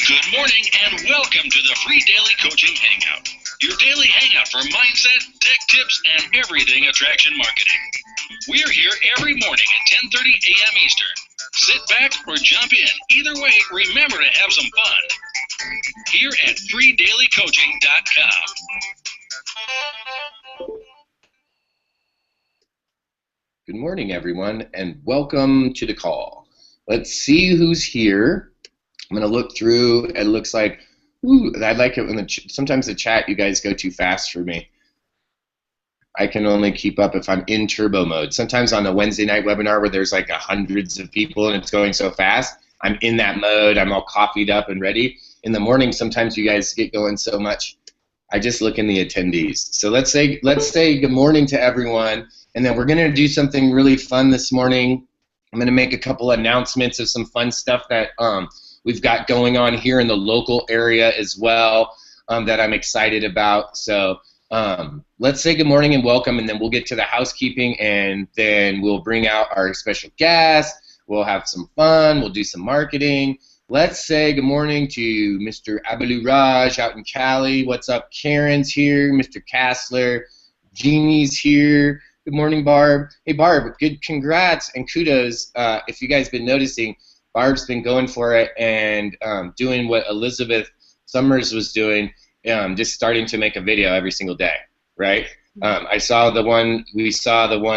Good morning and welcome to the free daily coaching hangout. Your daily hangout for mindset, tech tips, and everything attraction marketing. We're here every morning at 10:30 a.m. Eastern. Sit back or jump in. Either way, remember to have some fun. Here at freedailycoaching.com. Good morning, everyone, and welcome to the call. Let's see who's here. I'm going to look through. It looks like, I like it when sometimes the chat, you guys go too fast for me. I can only keep up if I'm in turbo mode. Sometimes on a Wednesday night webinar where there's like hundreds of people and it's going so fast, I'm in that mode. I'm all coffeeed up and ready. In the morning, sometimes you guys get going so much. I just look in the attendees. So let's say good morning to everyone, and then we're going to do something really fun this morning. I'm going to make a couple announcements of some fun stuff that we've got going on here in the local area as well that I'm excited about. So let's say good morning and welcome, and then we'll get to the housekeeping, and then we'll bring out our special guest. We'll have some fun. We'll do some marketing. Let's say good morning to Mr. Abalu Raj out in Cali. What's up? Karen's here. Mr. Kassler. Jeannie's here. Good morning, Barb. Hey, Barb, good congrats and kudos. If you guys been noticing, Barb's been going for it and doing what Elizabeth Summers was doing, just starting to make a video every single day, right? We saw the one,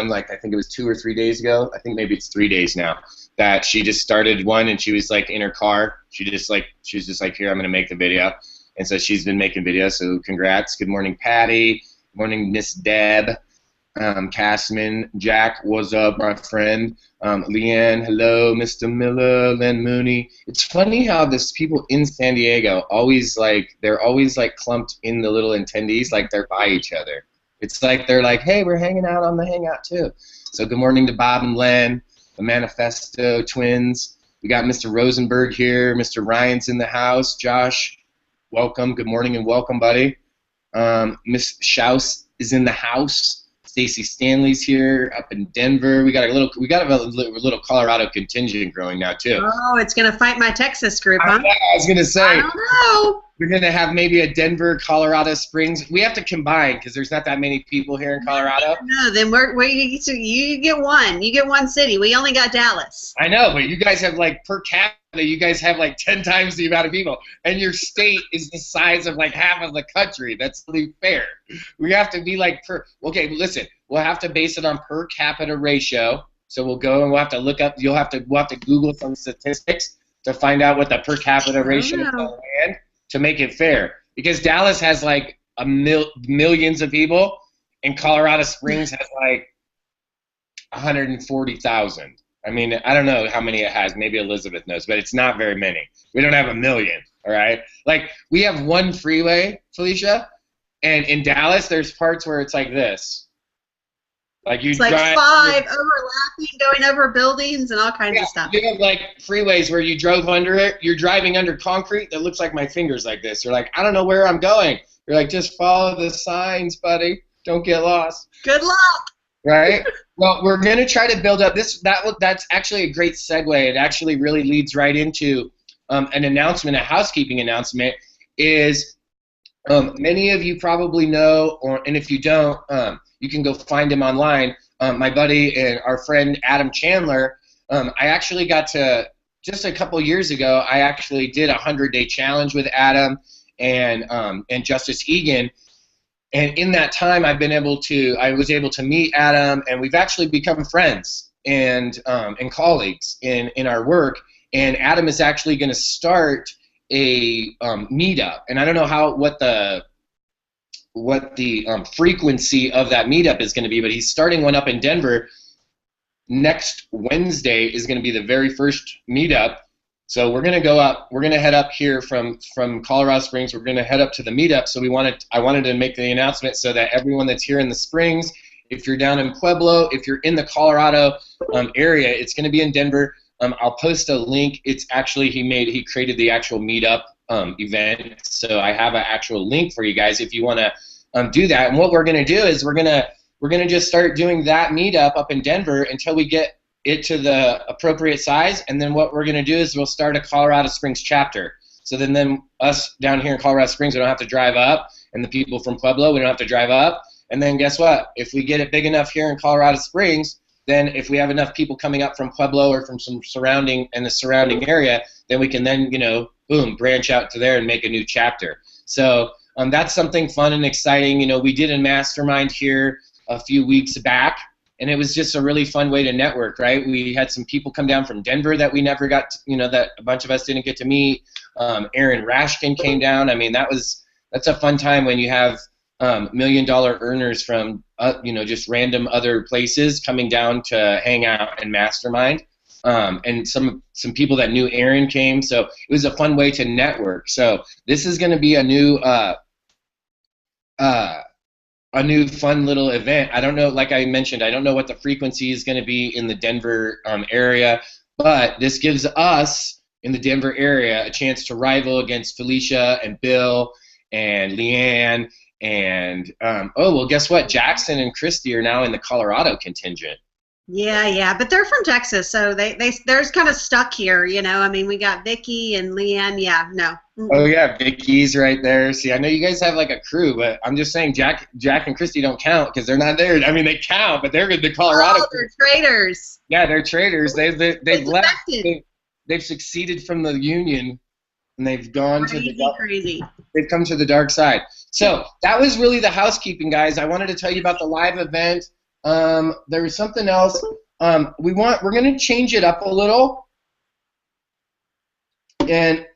like I think it was 2 or 3 days ago. I think maybe it's 3 days now, that she just started one and she was like in her car. She was just like, here, I'm going to make the video. And so she's been making videos, so congrats. Good morning, Patty. Good morning, Miss Deb. Castman, Jack, what's up, my friend? Leanne, hello, Mr. Miller, Len Mooney. It's funny how this people in San Diego they're always clumped in the little attendees like they're by each other. It's like they're like, hey, we're hanging out on the hangout too. So good morning to Bob and Len, the Manifesto twins. We got Mr. Rosenberg here. Mr. Ryan's in the house. Josh, welcome. Good morning and welcome, buddy. Miss Schaus is in the house. Stacy Stanley's here up in Denver. We got a little Colorado contingent growing now too. Oh, it's gonna fight my Texas group, huh? I was gonna say. I don't know. We're gonna have maybe a Denver, Colorado Springs. We have to combine because there's not that many people here in Colorado. No, then you get one. You get one city. We only got Dallas. I know, but you guys have per capita. You guys have 10 times the amount of people, and your state is the size of half of the country. That's really fair. We have to be okay, listen, we'll have to base it on per capita ratio. So we'll go and we'll have to look up, we'll have to Google some statistics to find out what the per capita ratio is on land to make it fair. Because Dallas has millions of people, and Colorado Springs has 140,000. I mean, I don't know how many it has. Maybe Elizabeth knows, but it's not very many. We don't have 1 million, all right? We have one freeway, Felicia, and in Dallas, there's parts where it's like this. It's 5 overlapping, going over buildings and all kinds of stuff. You have freeways where you drove under it. You're driving under concrete that looks like my fingers like this. You're like, I don't know where I'm going. You're like, just follow the signs, buddy. Don't get lost. Good luck. Right? Well, we're going to try to build up this. That's actually a great segue. It actually really leads right into an announcement, a housekeeping announcement. Is many of you probably know, and if you don't, you can go find him online. My buddy and our friend Adam Chandler. I actually got to, just a couple years ago, I actually did a 100-day challenge with Adam and Justice Egan. And in that time, I was able to meet Adam, and we've actually become friends and colleagues in our work. And Adam is actually going to start a meetup, and I don't know what the frequency of that meetup is going to be, but he's starting one up in Denver. Next Wednesday is going to be the very first meetup. So we're going to go up. We're going to head up here from Colorado Springs. We're going to head up to the meetup. So I wanted to make the announcement so that everyone that's here in the Springs, if you're down in Pueblo, if you're in the Colorado area, it's going to be in Denver. I'll post a link. It's actually he created the actual meetup event. So I have an actual link for you guys if you want to do that. And what we're going to do is we're going to just start doing that meetup up in Denver until we get it to the appropriate size, and then what we're going to do is we'll start a Colorado Springs chapter. So then us down here in Colorado Springs, we don't have to drive up, and the people from Pueblo, we don't have to drive up. And then guess what? If we get it big enough here in Colorado Springs, then if we have enough people coming up from Pueblo or from some surrounding area, then we can then, boom, branch out to there and make a new chapter. So that's something fun and exciting. We did a mastermind here a few weeks back, and it was just a really fun way to network, right? We had some people come down from Denver that we never got to, that a bunch of us didn't get to meet. Aaron Rashkin came down. I mean, that's a fun time when you have $1 million earners from just random other places coming down to hang out and mastermind. And some people that knew Aaron came, so it was a fun way to network. So this is going to be a new fun little event. I don't know, like I mentioned, I don't know what the frequency is going to be in the Denver area, but this gives us in the Denver area a chance to rival against Felicia and Bill and Leanne. And, well, guess what? Jackson and Christy are now in the Colorado contingent. Yeah, but they're from Texas, so they're kind of stuck here, I mean, we got Vicky and Leanne, no. Mm-mm. Oh, yeah, Vicky's right there. See, I know you guys have, like, a crew, but I'm just saying Jack and Christy don't count because they're not there. I mean, they count, but they're the Colorado. Oh, they're traitors. Yeah, they're traitors. They've left. They've succeeded from the Union, and they've gone crazy. They've come to the dark side. So that was really the housekeeping, guys. I wanted to tell you about the live event. There was something else. We're going to change it up a little. And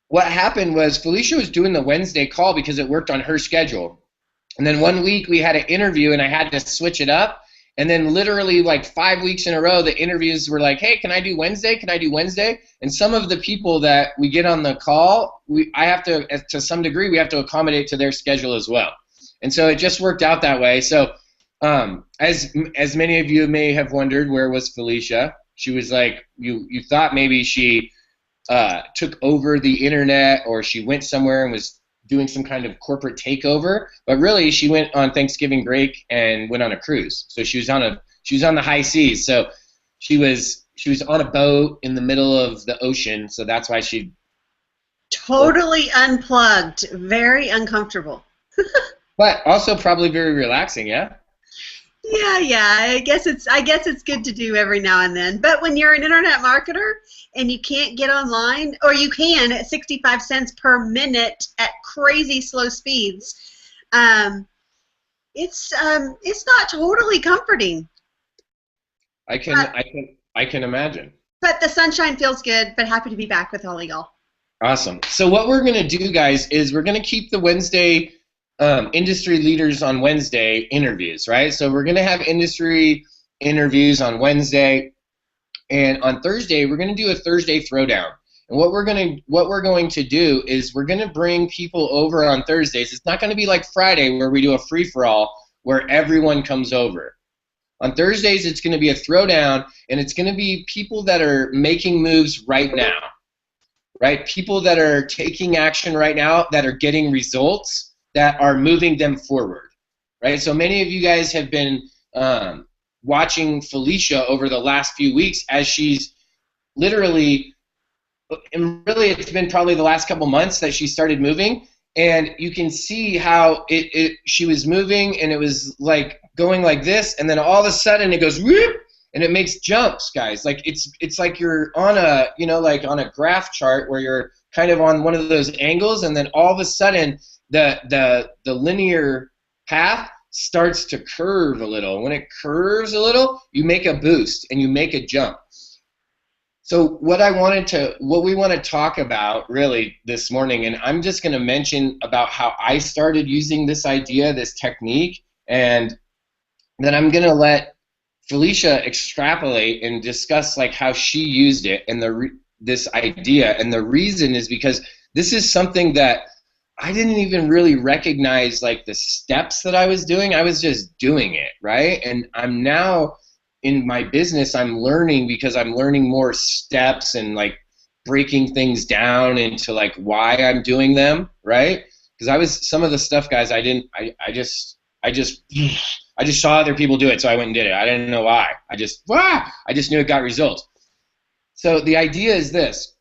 what happened was Felicia was doing the Wednesday call because it worked on her schedule. And then one week we had an interview and I had to switch it up. And then literally like 5 weeks in a row, the interviews were like, hey, can I do Wednesday? Can I do Wednesday? And some of the people that we get on the call, I have to some degree, we have to accommodate to their schedule as well. And so it just worked out that way. So as many of you may have wondered, where was Felicia? She was like, you thought maybe she took over the internet or she went somewhere and was doing some kind of corporate takeover, but really she went on Thanksgiving break and went on a cruise. So she was on the high seas. So she was on a boat in the middle of the ocean. So that's why she totally unplugged, very uncomfortable. But also probably very relaxing, yeah. Yeah. I guess it's good to do every now and then. But when you're an internet marketer and you can't get online, or you can at 65 cents per minute at crazy slow speeds, it's not totally comforting. I can imagine. But the sunshine feels good. But happy to be back with all of y'all. Awesome. So what we're gonna do, guys, is we're gonna keep the Wednesday. Industry leaders on Wednesday interviews, right? So we're going to have industry interviews on Wednesday, and on Thursday we're going to do a Thursday throwdown. And what we're going to do is we're going to bring people over on Thursdays. It's not going to be like Friday where we do a free for all where everyone comes over. On Thursdays it's going to be a throwdown, and it's going to be people that are making moves right now, right? People that are taking action right now, that are getting results, that are moving them forward, right? So many of you guys have been watching Felicia over the last few weeks as she's literally, and really it's been probably the last couple months that she started moving, and you can see how she was moving and it was like going like this, and then all of a sudden it goes whoop, and it makes jumps, guys. Like it's like you're on a, like on a graph chart where you're kind of on one of those angles, and then all of a sudden the linear path starts to curve a little. When it curves a little, you make a boost and you make a jump. So what we want to talk about really this morning, and I'm just going to mention about how I started using this idea, this technique, and then I'm going to let Felicia extrapolate and discuss like how she used it and this idea. And the reason is because this is something that I didn't even really recognize like the steps that I was doing. I was just doing it, right? And I'm now in my business, I'm learning because I'm learning more steps and like breaking things down into like why I'm doing them, right? Because some of the stuff, guys, I just saw other people do it, so I went and did it. I didn't know why. I just knew it got results. So the idea is this.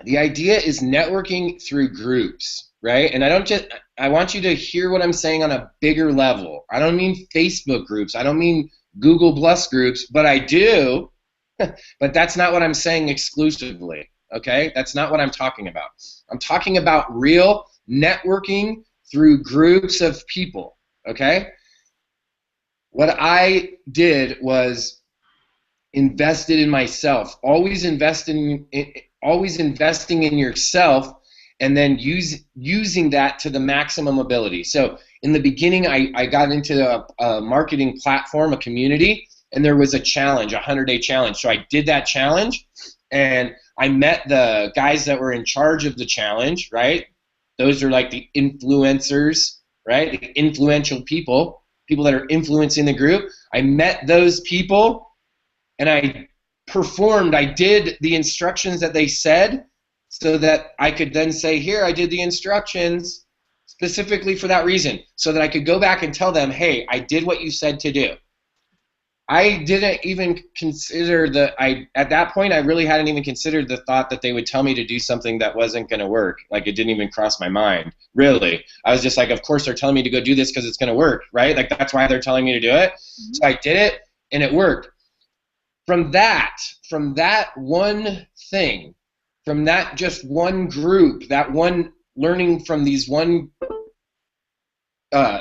The idea is networking through groups, right? And I want you to hear what I'm saying on a bigger level. I don't mean Facebook groups. I don't mean Google Plus groups, but I do. But that's not what I'm saying exclusively, okay? That's not what I'm talking about. I'm talking about real networking through groups of people, okay? What I did was invested in myself, always investing in yourself, and then using that to the maximum ability. So in the beginning, I got into a marketing platform, a community, and there was a challenge, a 100-day challenge. So I did that challenge, and I met the guys that were in charge of the challenge, right? Those are like the influencers, right? The influential people that are influencing the group. I met those people, and I performed. I did the instructions that they said so that I could then say, here, I did the instructions specifically for that reason, so that I could go back and tell them, hey, I did what you said to do. I didn't even consider at that point, I really hadn't even considered the thought that they would tell me to do something that wasn't going to work. Like, it didn't even cross my mind, really. I was just like, of course they're telling me to go do this because it's going to work, right? Like, that's why they're telling me to do it. Mm-hmm. So I did it, and it worked. From that one thing, from that just one group, that one learning from these one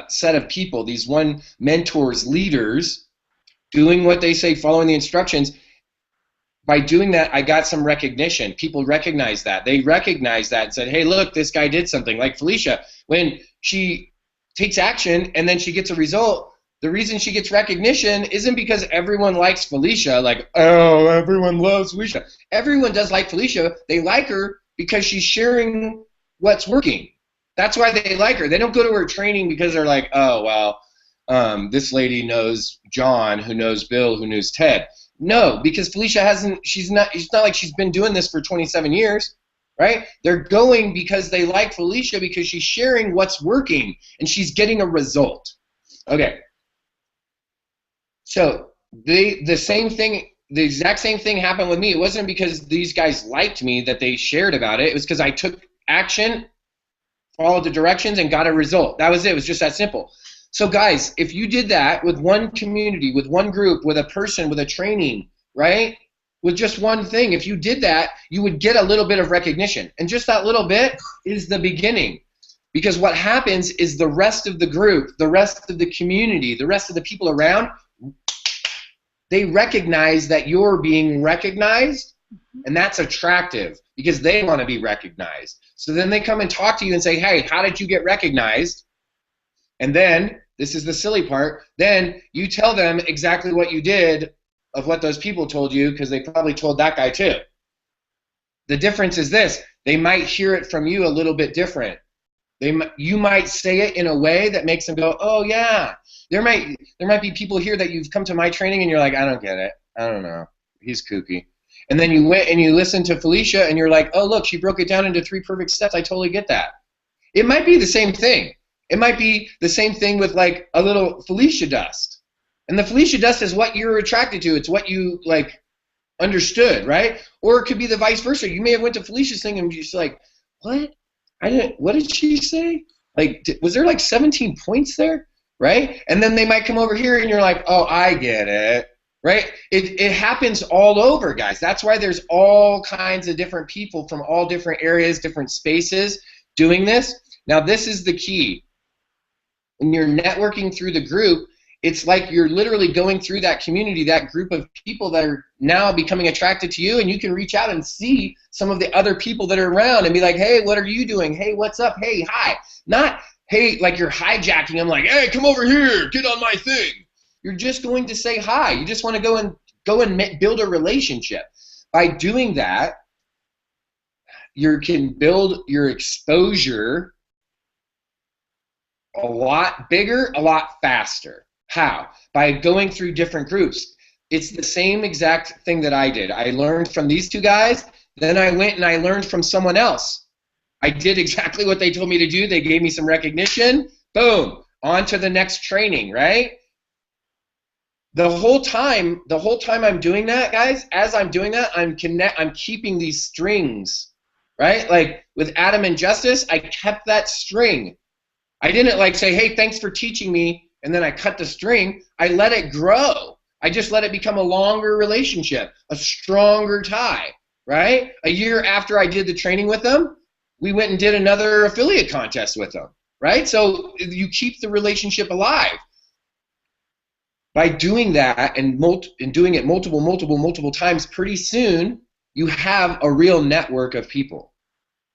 set of people, these one mentors, leaders, doing what they say, following the instructions, by doing that, I got some recognition. People recognized that. They recognized that and said, hey, look, this guy did something. Like Felicia, when she takes action and then she gets a result, the reason she gets recognition isn't because everyone likes Felicia, like, oh, everyone loves Felicia. Everyone does like Felicia. They like her because she's sharing what's working. That's why they like her. They don't go to her training because they're like, oh, well, this lady knows John, who knows Bill, who knows Ted. No, because Felicia it's not like she's been doing this for 27 years, right? They're going because they like Felicia because she's sharing what's working and she's getting a result. Okay. So the exact same thing happened with me. It wasn't because these guys liked me that they shared about it. It was because I took action, followed the directions, and got a result. That was it. It was just that simple. So guys, if you did that with one community, with one group, with a person, with a training, right? With just one thing, if you did that, you would get a little bit of recognition. And just that little bit is the beginning. Because what happens is the rest of the group, the rest of the community, the rest of the people around, they recognize that you're being recognized, and that's attractive because they want to be recognized. So then they come and talk to you and say, hey, how did you get recognized? And then, this is the silly part, then you tell them exactly what you did of what those people told you because they probably told that guy too. The difference is this, they might hear it from you a little bit different. You might say it in a way that makes them go, oh yeah. There might be people here that you've come to my training and you're like, I don't get it. I don't know. He's kooky. And then you went and you listened to Felicia and you're like, oh look, she broke it down into 3 perfect steps. I totally get that. It might be the same thing. It might be the same thing with like a little Felicia dust. And the Felicia dust is what you're attracted to. It's what you like understood, right? Or it could be the vice versa. You may have went to Felicia's thing and you're just like, what? What did she say? Like, was there like 17 points there? Right? And then they might come over here and you're like, oh, I get it. Right? It happens all over, guys. That's why there's all kinds of different people from all different areas, different spaces doing this. Now, this is the key. When you're networking through the group, it's like you're literally going through that community, that group of people that are now becoming attracted to you, and you can reach out and see some of the other people that are around and be like, hey, what are you doing? Hey, what's up? Hey, hi. Not, hey, like you're hijacking them like, hey, come over here, get on my thing. You're just going to say hi. You just want to go and build a relationship. By doing that, you can build your exposure a lot bigger, a lot faster. How? By going through different groups. It's the same exact thing that I did. I learned from these 2 guys, then I went and I learned from someone else. I did exactly what they told me to do. They gave me some recognition. Boom. On to the next training, right? The whole time I'm doing that, guys, as I'm doing that, I'm keeping these strings right? Like with Adam and Justice, I kept that string. I didn't like say, hey, thanks for teaching me, and then I cut the string. I let it grow. I just let it become a longer relationship, a stronger tie, right? A year after I did the training with them, we went and did another affiliate contest with them, right? So you keep the relationship alive. By doing that and doing it multiple times, pretty soon you have a real network of people,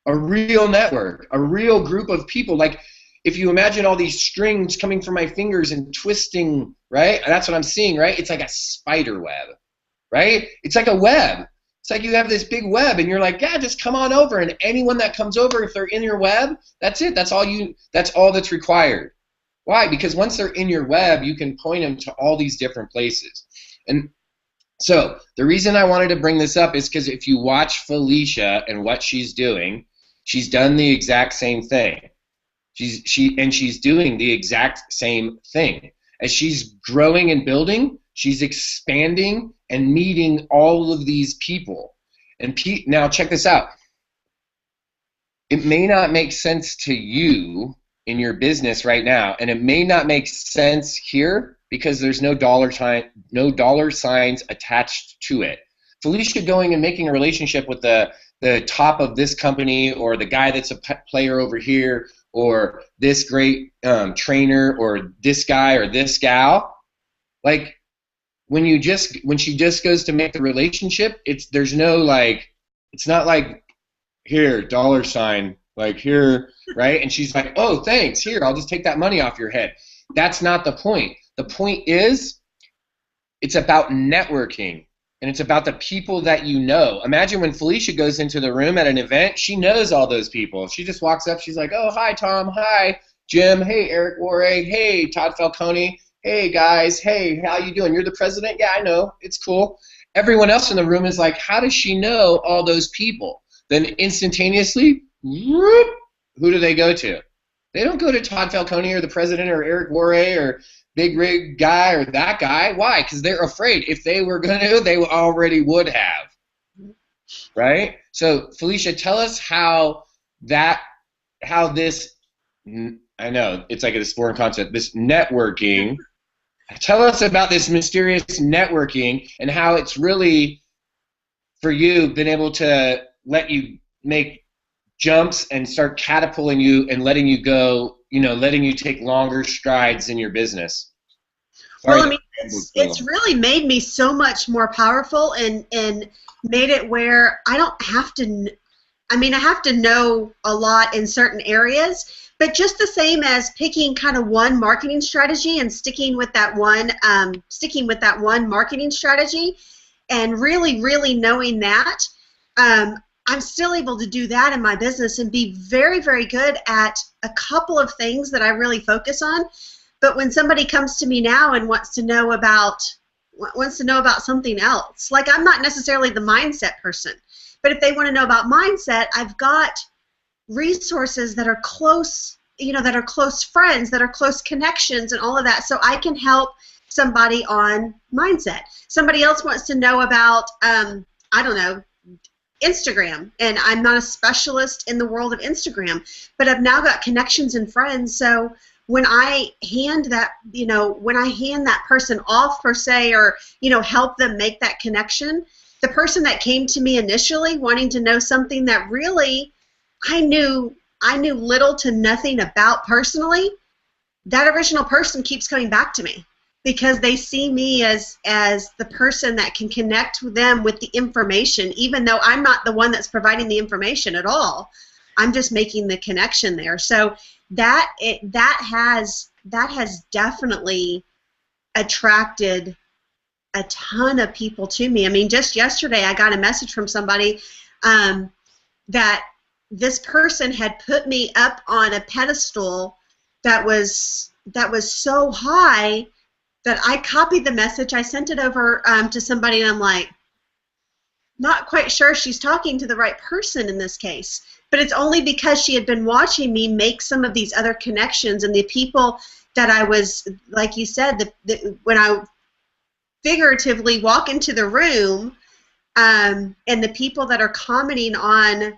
a real network, a real group of people. Like if you imagine all these strings coming from my fingers and twisting, right? That's what I'm seeing, right? It's like a spider web, right? It's like a web. It's like you have this big web and you're like, yeah, just come on over. And anyone that comes over, if they're in your web, that's it. That's all that's required. Why? Because once they're in your web, you can point them to all these different places. And so the reason I wanted to bring this up is because if you watch Felicia and what she's doing, she's done the exact same thing. She's doing the exact same thing. As she's growing and building, she's expanding and meeting all of these people. And now check this out. It may not make sense to you in your business right now, and it may not make sense here because there's no dollar signs attached to it. Felicia going and making a relationship with the top of this company, or the guy that's a player over here, or this great trainer, or this guy or this gal, like when she just goes to make the relationship, there's no like, it's not like here dollar sign, like here, right? And she's like, oh, thanks, here, I'll just take that money off your head. That's not the point. The point is, it's about networking, and it's about the people that you know. Imagine when Felicia goes into the room at an event, she knows all those people. She just walks up, she's like, oh, hi, Tom, hi, Jim, hey, Eric Warray, hey, Todd Falcone, hey, guys, hey, how you doing? You're the president? Yeah, I know, it's cool. Everyone else in the room is like, how does she know all those people? Then instantaneously, whoop, who do they go to? They don't go to Todd Falcone or the president or Eric Warray or Big Rig guy or that guy. Why? Because they're afraid. If they were going to, they already would have. Right? So, Felicia, tell us how this, I know, it's like this foreign concept, this networking. Tell us about this mysterious networking and how it's really, for you, been able to let you make jumps and start catapulting you and letting you go, letting you take longer strides in your business. Well, I mean, it's really made me so much more powerful and made it where I don't have to, I have to know a lot in certain areas, but just the same as picking kind of one marketing strategy and sticking with that one marketing strategy and really knowing that, I'm still able to do that in my business and be very, very good at a couple of things that I really focus on. But when somebody comes to me now and wants to know about something else, like I'm not necessarily the mindset person, but if they want to know about mindset, I've got resources that are close, that are close friends, that are close connections and all of that, so I can help somebody on mindset. Somebody else wants to know about, I don't know, Instagram, and I'm not a specialist in the world of Instagram, but I've now got connections and friends, so when I hand that, when I hand that person off per se, or, help them make that connection, the person that came to me initially wanting to know something that really I knew little to nothing about personally, that original person keeps coming back to me because they see me as the person that can connect with them with the information, even though I'm not the one that's providing the information at all. I'm just making the connection there. So that has definitely attracted a ton of people to me. I mean, just yesterday I got a message from somebody that this person had put me up on a pedestal that was so high that I copied the message, I sent it over to somebody, and I'm like, not quite sure she's talking to the right person in this case. But it's only because she had been watching me make some of these other connections, and the people that I was, like you said, when I figuratively walk into the room, and the people that are commenting on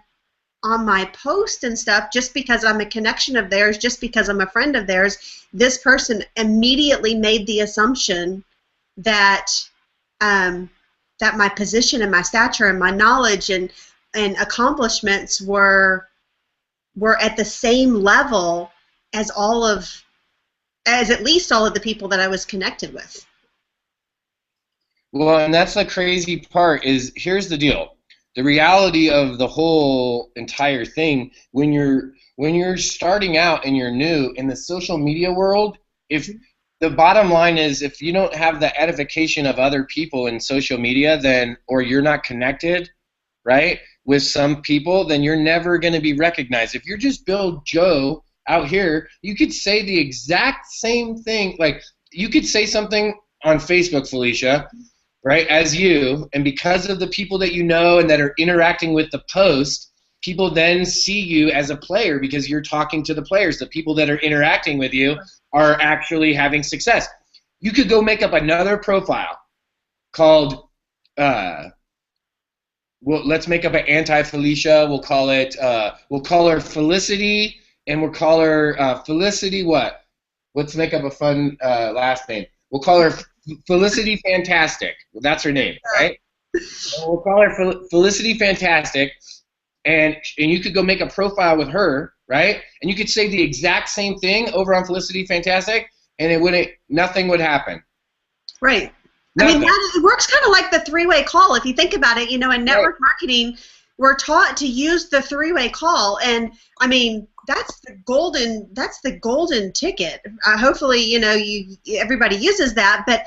on my post and stuff, just because I'm a connection of theirs, just because I'm a friend of theirs, this person immediately made the assumption that that my position and my stature and my knowledge and accomplishments were at the same level as at least all of the people that I was connected with. Well, and that's the crazy part is, here's the deal. The reality of the whole entire thing, when you're starting out and you're new in the social media world, if the bottom line is, if you don't have the edification of other people in social media, then, or you're not connected, right, with some people, then you're never going to be recognized. If you're just Bill Joe out here, you could say the exact same thing. Like, you could say something on Facebook, Felicia, right, as you, and because of the people that you know and that are interacting with the post, people then see you as a player because you're talking to the players. The people that are interacting with you are actually having success. You could go make up another profile called, well, let's make up an anti-Felicia. We'll call her Felicity, and we'll call her Felicity what? Let's make up a fun last name. We'll call her Felicity Fantastic. Well, that's her name, right? And we'll call her Felicity Fantastic, and you could go make a profile with her, right? And you could say the exact same thing over on Felicity Fantastic, and nothing would happen. Right. Nothing. I mean, it works kind of like the three-way call. If you think about it, in network marketing, we're taught to use the three-way call, and I mean, that's the golden ticket. Hopefully, everybody uses that. But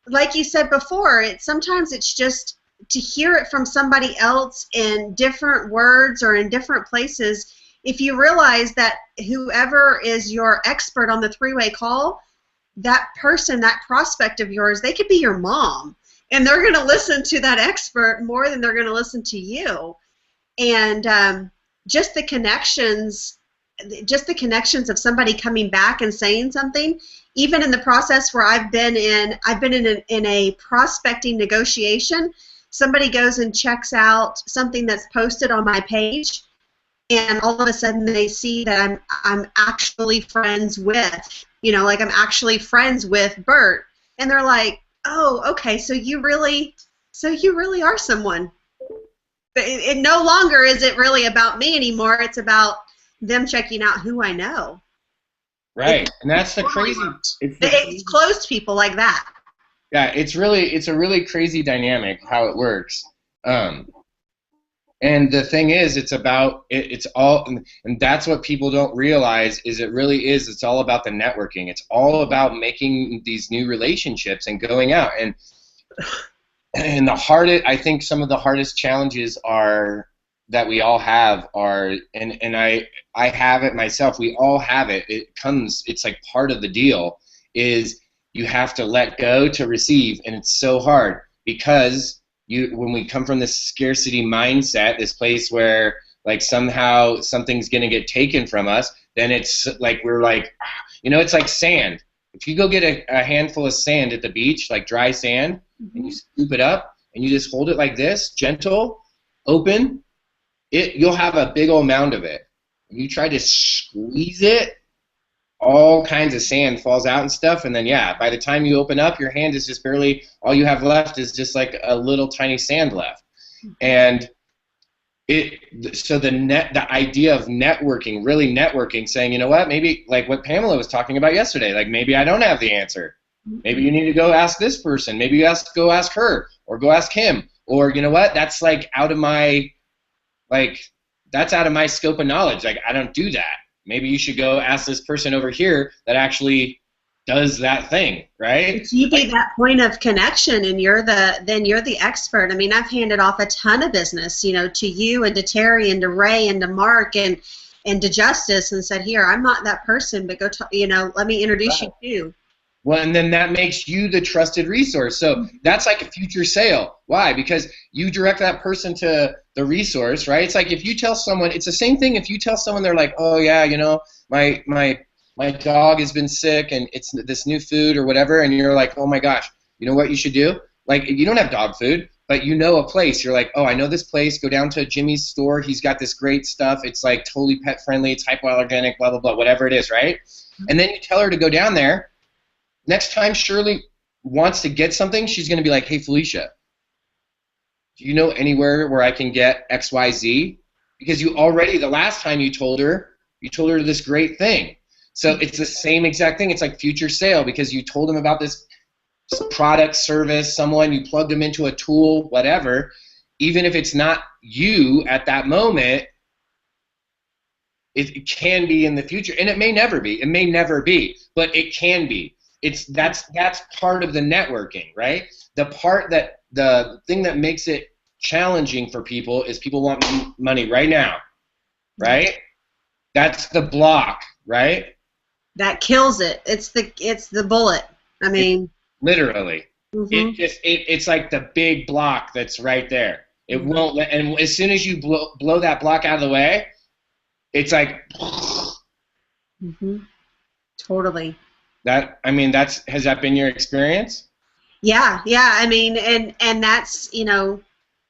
like you said before, sometimes it's just to hear it from somebody else in different words or in different places. If you realize that whoever is your expert on the three-way call, that person, that prospect of yours, they could be your mom, and they're going to listen to that expert more than they're going to listen to you. And just the connections of somebody coming back and saying something, even in the process where I've been in a prospecting negotiation, somebody goes and checks out something that's posted on my page, and all of a sudden they see that I'm actually friends with, like I'm actually friends with Bert, and they're like, oh, okay, so you really are someone. It no longer is it really about me anymore. It's about them checking out who I know. Right, and that's the crazy. It's closed people like that. Yeah, it's a really crazy dynamic how it works. And the thing is, it's all, and that's what people don't realize is it's all about the networking. It's all about making these new relationships and going out. And I think some of the hardest challenges that we all have and I have it myself. We all have it. It's like part of the deal is you have to let go to receive, and it's so hard because when we come from this scarcity mindset, this place where like somehow something's going to get taken from us, then it's like we're like, it's like sand. If you go get a handful of sand at the beach, like dry sand, and you scoop it up and you just hold it like this, gentle, open, you'll have a big old mound of it. When you try to squeeze it, all kinds of sand falls out and stuff, and then by the time you open up, your hand is just barely, all you have left is just like a little tiny sand left. And so the idea of networking, really networking, saying, you know what, maybe like what Pamela was talking about yesterday, like maybe I don't have the answer. Maybe you need to go ask this person. Maybe you go ask her, or go ask him, or you know what, that's like out of my scope of knowledge. Like I don't do that. Maybe you should go ask this person over here that actually does that thing, right? You be that point of connection, and you're the expert. I mean, I've handed off a ton of business, to you and to Terry and to Ray and to Mark and to Justice, and said, here, I'm not that person, but go, let me introduce you to. Well, and then that makes you the trusted resource. So that's like a future sale. Why? Because you direct that person to the resource, right? It's like if you tell someone, it's the same thing if you tell someone, they're like, oh yeah, my dog has been sick and it's this new food or whatever, and you're like, oh my gosh, you know what you should do? Like, you don't have dog food. but you know a place. You're like, oh, I know this place. Go down to Jimmy's store. He's got this great stuff. It's like totally pet friendly. It's hypoallergenic, blah, blah, blah, whatever it is, right? And then you tell her to go down there. Next time Shirley wants to get something, she's going to be like, hey, Felicia, do you know anywhere where I can get XYZ? Because you already, the last time you told her this great thing. So it's the same exact thing. It's like future sale because you told them about this product, service, someone, you plugged them into a tool, whatever. Even if it's not you at that moment, it can be in the future. And it may never be. It may never be, but it can be. That's part of the networking, right? The thing that makes it challenging for people is people want money right now, right? That's the block, right? That kills it. It's the bullet. I mean, literally. Mm-hmm. It's like the big block that's right there. It mm-hmm. won't let, and as soon as you blow that block out of the way, it's like mm-hmm. Totally. Has that been your experience? Yeah. I mean, and that's,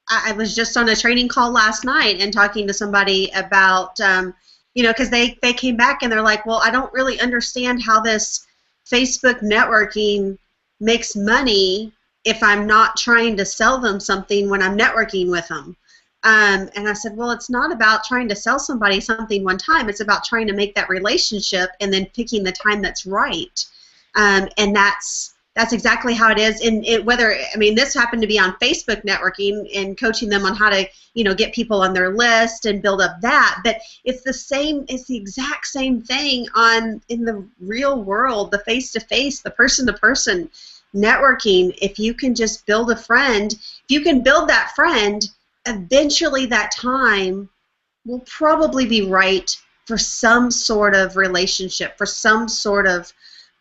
I was just on a training call last night and talking to somebody about because they came back and they're like, well, I don't really understand how this Facebook networking makes money if I'm not trying to sell them something when I'm networking with them. And I said, well, it's not about trying to sell somebody something one time. It's about trying to make that relationship and then picking the time that's right. And that's exactly how it is. This happened to be on Facebook networking and coaching them on how to, get people on their list and build up that. But it's the exact same thing in the real world, the face-to-face, the person-to-person networking. If you can just build a friend, if you can build that friend, eventually that time will probably be right for some sort of relationship, for some sort of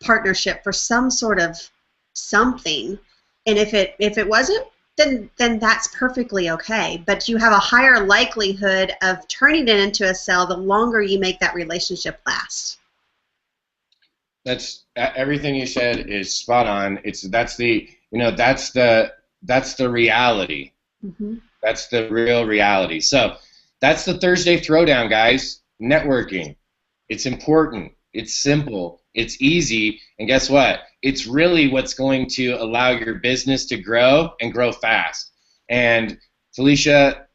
partnership, for some sort of something. And if it wasn't, then that's perfectly okay. But you have a higher likelihood of turning it into a sale the longer you make that relationship last. That's everything you said is spot on. That's the reality. Mm-hmm. That's the real reality. So that's the Thursday Throwdown, guys. Networking. It's important. It's simple. It's easy. And guess what? It's really what's going to allow your business to grow and grow fast. And Felicia,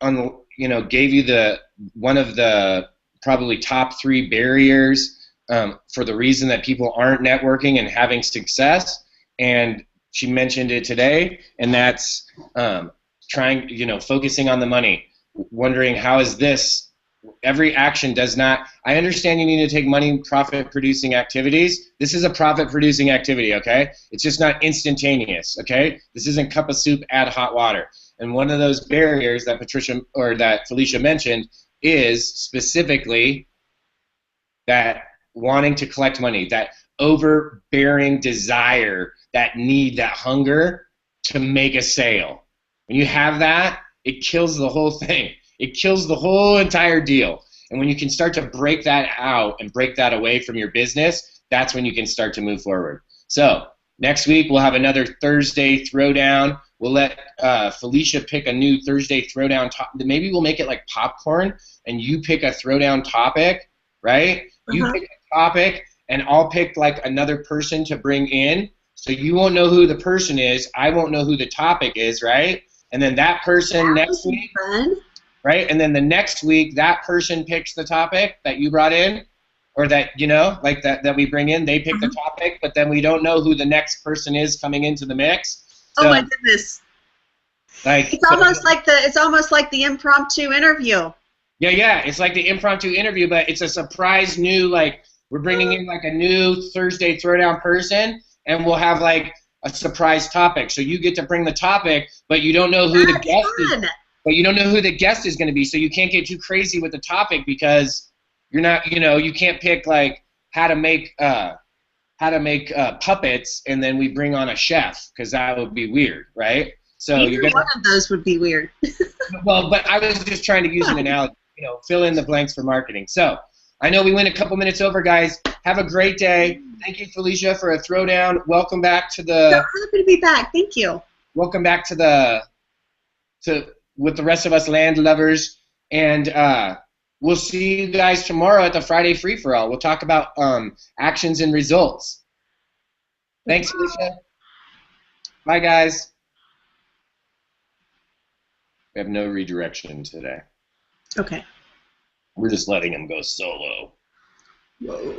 gave you one of the probably top 3 barriers for the reason that people aren't networking and having success. And she mentioned it today, and that's focusing on the money, wondering how is this. Every action does not. I understand you need to take money profit-producing activities. This is a profit-producing activity, okay? It's just not instantaneous, okay? This isn't cup of soup, add hot water. And one of those barriers that Felicia mentioned is specifically that wanting to collect money, that overbearing desire, that need, that hunger to make a sale. When you have that, it kills the whole thing. It kills the whole entire deal. And when you can start to break that out and break that away from your business, that's when you can start to move forward. So next week we'll have another Thursday Throwdown. We'll let Felicia pick a new Thursday Throwdown topic. Maybe we'll make it like popcorn, and you pick a Throwdown topic, right? Uh-huh. You pick a topic, and I'll pick like another person to bring in. So you won't know who the person is. I won't know who the topic is, right? And then that person next week. Fun. Right? And then the next week, that person picks the topic that you brought in, or that, that we bring in. They pick the topic, but then we don't know who the next person is coming into the mix. So, oh my goodness. It's almost like the impromptu interview. Yeah. It's like the impromptu interview, but it's a surprise new, we're bringing in like a new Thursday Throwdown person, and we'll have like a surprise topic. So you get to bring the topic, but you don't know who the guest is. But you don't know who the guest is going to be, so you can't get too crazy with the topic because you're not, you can't pick like how to make puppets and then we bring on a chef because that would be weird, right? So one of those would be weird. Well, but I was just trying to use an analogy, fill in the blanks for marketing. So I know we went a couple minutes over, guys. Have a great day. Thank you, Felicia, for a Throwdown. Welcome back to the. So happy to be back. Thank you. Welcome back to the with the rest of us land lovers, and we'll see you guys tomorrow at the Friday Free for All. We'll talk about actions and results. Thanks, Alicia. Bye, guys. We have no redirection today. Okay. We're just letting him go solo. Whoa.